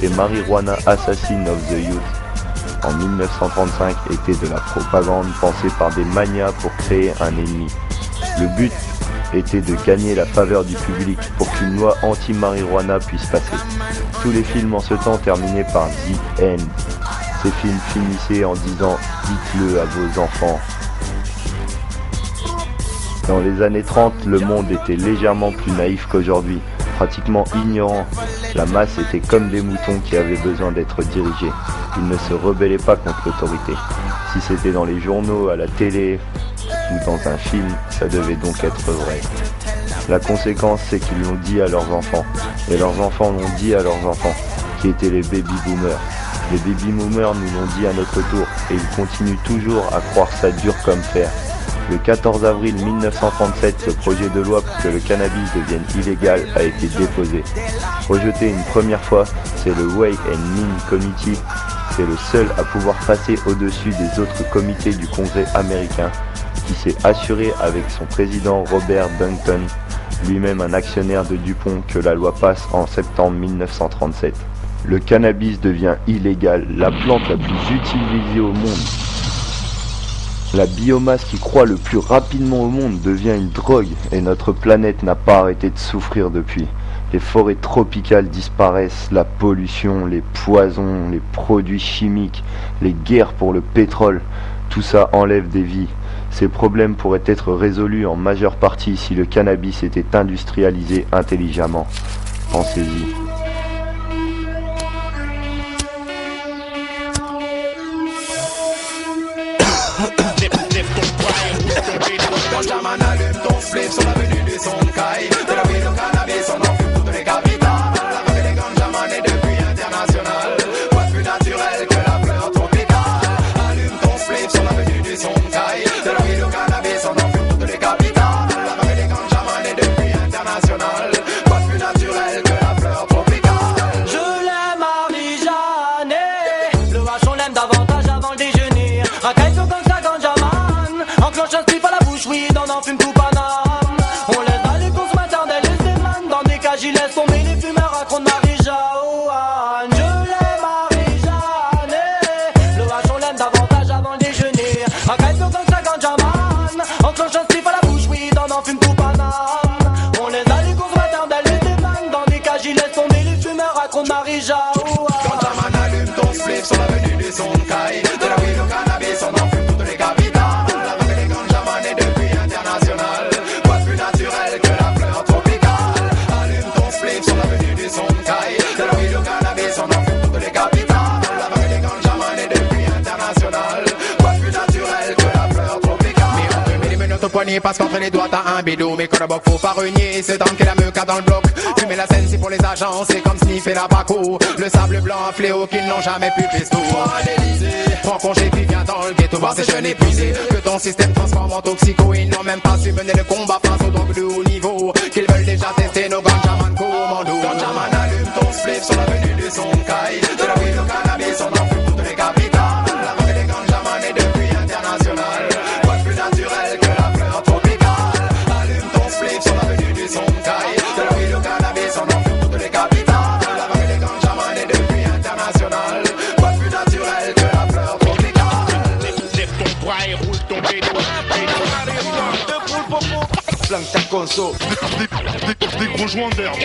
et Marijuana Assassin of the Youth en 1935 était de la propagande pensée par des manias pour créer un ennemi. Le but était de gagner la faveur du public pour qu'une loi anti-marijuana puisse passer. Tous les films en ce temps terminaient par The End. Ces films finissaient en disant « dites-le à vos enfants ». Dans les années 30, le monde était légèrement plus naïf qu'aujourd'hui, pratiquement ignorant. La masse était comme des moutons qui avaient besoin d'être dirigés. Ils ne se rebellaient pas contre l'autorité. Si c'était dans les journaux, à la télé ou dans un film, ça devait donc être vrai. La conséquence, c'est qu'ils l'ont dit à leurs enfants. Et leurs enfants l'ont dit à leurs enfants, qui étaient les baby-boomers. Les baby-boomers nous l'ont dit à notre tour, et ils continuent toujours à croire ça dur comme fer. Le 14 avril 1937, ce projet de loi pour que le cannabis devienne illégal a été déposé. Rejeté une première fois, c'est le Way and Means Committee. C'est le seul à pouvoir passer au-dessus des autres comités du Congrès américain, qui s'est assuré avec son président Robert Duncan, lui-même un actionnaire de DuPont, que la loi passe en septembre 1937. Le cannabis devient illégal, la plante la plus utilisée au monde. La biomasse qui croît le plus rapidement au monde devient une drogue et notre planète n'a pas arrêté de souffrir depuis. Les forêts tropicales disparaissent, la pollution, les poisons, les produits chimiques, les guerres pour le pétrole, tout ça enlève des vies. Ces problèmes pourraient être résolus en majeure partie si le cannabis était industrialisé intelligemment. Pensez-y. Jaman allume ton spliff sur l'avenue du Sonkai. De la ville au cannabis, on en fume toutes les capitales. La vague des ganjaman est depuis international. Quoi de plus naturel que la fleur tropicale. Allume ton spliff sur l'avenue du Sonkai. De la ville au cannabis, on en fume toutes les capitales. La vague des ganjaman est depuis international. Quoi de plus naturel que la fleur tropicale. Je l'aime Marie-Jeanne. Le hache on l'aime davantage avant le déjeuner. Racaille sur comme ça ganjaman. Enclenche un spliff à la bouche, oui, on en fume tout Paname. On laisse pas les consommateurs des les démanes. Dans des cages, ils laissent tomber les fumeurs, raconte Marie-Jeanne. Je l'aime Marie-Jeanne. Le hache on l'aime davantage avant le déjeuner. Racaille sur comme ça ganjaman. Enclenche un spliff à la bouche, oui, on en fume tout Paname. On laisse pas les consommateurs des les démanes. Dans des cages, ils laissent tomber les fumeurs, raconte Marie-Jeanne. Ganjaman allume ton spliff sur l'avenue du Sonkai. De la ville au cannabis, on en fume toutes les capitales. La vague des ganjaman est depuis international. Quoi de plus naturel que la fleur tropicale. Allume ton spliff sur l'avenue du Sonkai. De la ville au cannabis, on en fume toutes les capitales. La vague des ganjaman est depuis international. Quoi de plus naturel que la fleur tropicale. Mais on te met les menottes au poignet parce qu'entre les doigts t'as un bédo. Mais quand le boc faut pas renier, c'est tant qu'il a meuca dans le bloc. Fumer la scène c'est pour les agents, c'est comme sniffer la Paco. Le sable blanc un fléau qu'ils n'ont jamais pu pesto. Prends congé puis viens dans le ghetto voir ces jeunes épuisés. Que ton système transforme en toxico. Ils n'ont même pas su mener le combat face aux drogues de haut niveau. Qu'ils veulent déjà tester nos ganjaman commando. Ganjaman allume ton spliff sur l'avenue du Sonkai. De la ville au cannabis on en fume toutes les capitales. La vague des ganjaman est depuis international. Quoi de plus naturel que la fleur tropicale. Allume ton spliff sur l'avenue du Sonkai. De la ville au cannabis on en fume toutes les capitales. La vague des ganjaman est depuis international. Quoi de plus naturel que la fleur tropicale. Lève ton bras et roule ton bédo. Planque ta conso. Des gros joints d'herbe.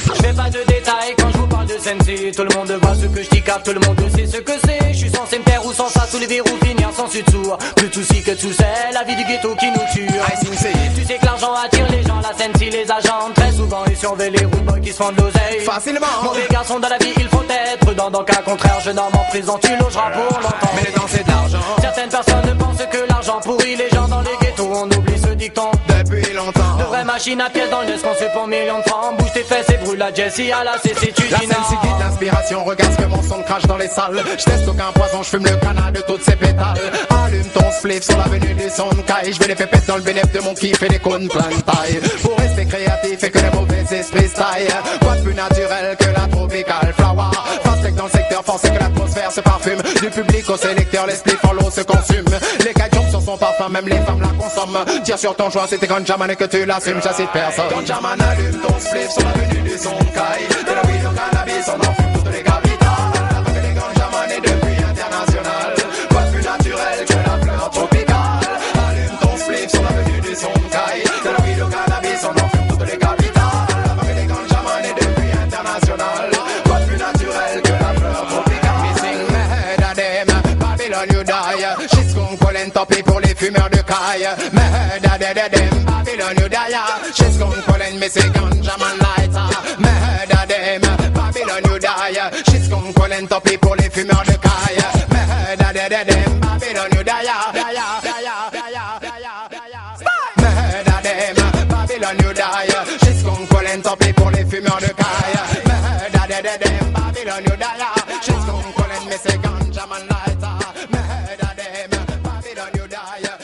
Je fais pas de détails quand je vous parle de Sensi. Tout le monde voit ce que je dis car tout le monde sait ce que c'est. Je suis censé me taire ou sans ça, tous les verrous finir sans dessous. Plus de soucis que de sous, c'est la vie du ghetto qui nous tue. Tu sais que l'argent attire les gens, la Sensi les agents. Très souvent ils surveillent les rude boys qui se font de l'oseille. Facilement. Mauvais garçon dans la vie, il faut être prudent. Dans cas contraire, jeune homme en prison, tu logeras pour longtemps. Mais le temps c'est de l'argent. Certaines personnes pensent que l'argent pourrit les gens dans les ghettos. On oublie ce dicton. Depuis longtemps. De vraies machines à pièces dans le nez conçues pour millions de francs. Bouge tes fesses et brûle la Jessie à la CC, tu La dis scène non. c'est guide l'inspiration, regarde ce que mon son crache dans les salles. Je teste aucun poison, je fume le canard de toutes ces pétales. Allume ton spliff sur l'avenue du Sonkai. Je vais les pépettes dans le bénéfice de mon kiff et les cônes plein de taille. Pour rester créatif et que les mauvais esprits se taillent. Quoi de plus naturel que la tropical flower. Fast tech dans le secteur, forcé que l'atmosphère se parfume. Du public au sélecteur, les spliffs en l'eau se consument. Les cailloux sur son bon parfum, même les femmes la consomment. Tire sur ton joint, c'était quand Jaman et que tu l'assumes, ça c'est personne. Quand Jaman allume ton spliff sur l'avenue du Sonkai, de la weed au cannabis, on en fume toutes les capitales. La vague des gants Jaman est depuis international. Quoi de plus naturel que la fleur tropicale? Allume ton spliff sur l'avenue du Sonkai, de la weed au cannabis, on en fume toutes les capitales. La vague des gants Jaman est depuis international. Quoi de plus naturel que la fleur tropicale? Missing mad them, Babylon you die. She's gon' calling topi pour les fumeurs de caille. Mad them, Babylon you die. She's gon' calling missing ganja man lighter. Mad them, Babylon you die. She's gon' calling topi pour les fumeurs de caille. Mad them, Babylon you die. Mad them, Babylon you die. She's gon' calling topi pour les fumeurs de caille. Mad them, Babylon you die. She's gon' calling missing ganja man lighter. Mad them, Babylon you die.